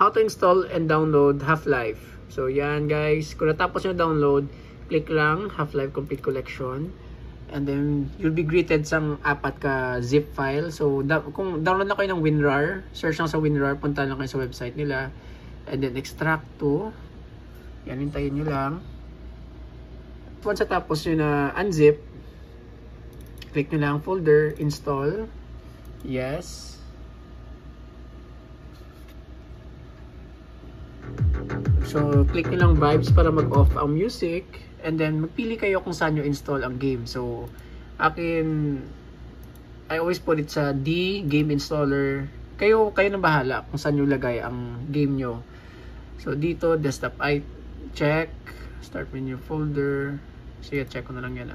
how to install and download Half-Life. So yan guys, kung natapos nyo download, click lang Half-Life Complete Collection. And then, you'll be greeted sa 4 ka zip file. So, kung download na kayo ng WinRAR, search lang sa WinRAR, punta lang kayo sa website nila. And then, extract to. Yan, hintayin nyo lang. Once tapos nyo na unzip, click nyo lang folder, install. Yes. So, click nyo lang vibes para mag-off ang music. And then, magpili kayo kung saan nyo install ang game. So, akin, I always put it sa D, game installer. Kayo na bahala kung saan nyo lagay ang game nyo. So, dito, desktop, I check. Start menu folder. Sige, check ko na lang yan.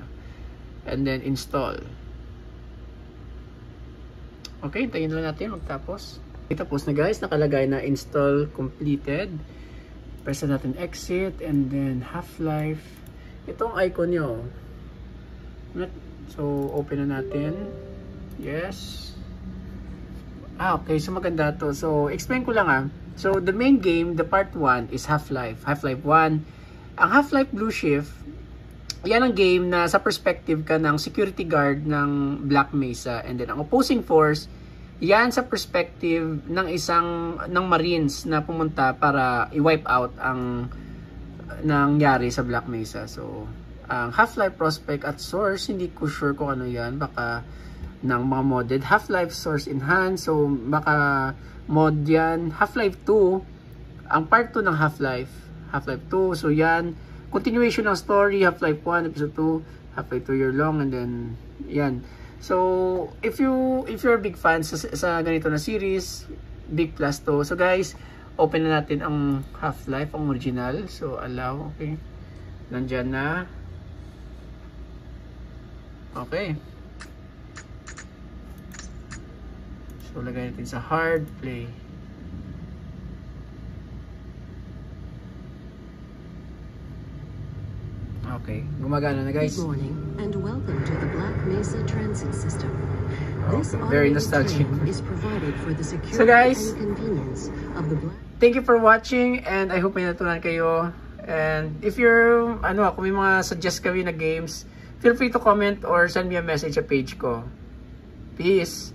And then, install. Okay, tayin lang natin magtapos. Tapos na guys, nakalagay na install completed. Press natin exit and then Half-Life. Itong icon nyo. So, open na natin. Yes. Okay. So, maganda to. So, explain ko lang So, the main game, the part 1 is Half-Life. Half-Life 1. Ang Half-Life Blue Shift, yan ang game na sa perspective ka ng security guard ng Black Mesa. And then, ang opposing force, yan sa perspective ng ng Marines na pumunta para i-wipe out ang nangyari sa Black Mesa. So, ang Half-Life Prospect at Source, hindi ko sure kung ano yan. Baka ng mga modded. Half-Life Source Enhanced. So, baka mod yan. Half-Life 2, ang part 2 ng Half-Life. Half-Life 2. So, yan. Continuation ng story. Half-Life 1, Episode 2. Half-Life 2 Year Long. And then, yan. So, if you're a big fan sa ganito na series, big plus to. So, guys, open na natin ang Half-Life, ang original. So, allow. Okay. Nandyan na. Okay. So, lagay natin sa hard play. Okay. Gumagana na guys. Good morning and welcome to the Black Mesa Transit System. This very nostalgic. Is provided for the security so guys, and convenience of the Black. Thank you for watching and I hope may natutunan kayo. And if you're, kung may mga suggest kayo na games, feel free to comment or send me a message sa page ko. Peace!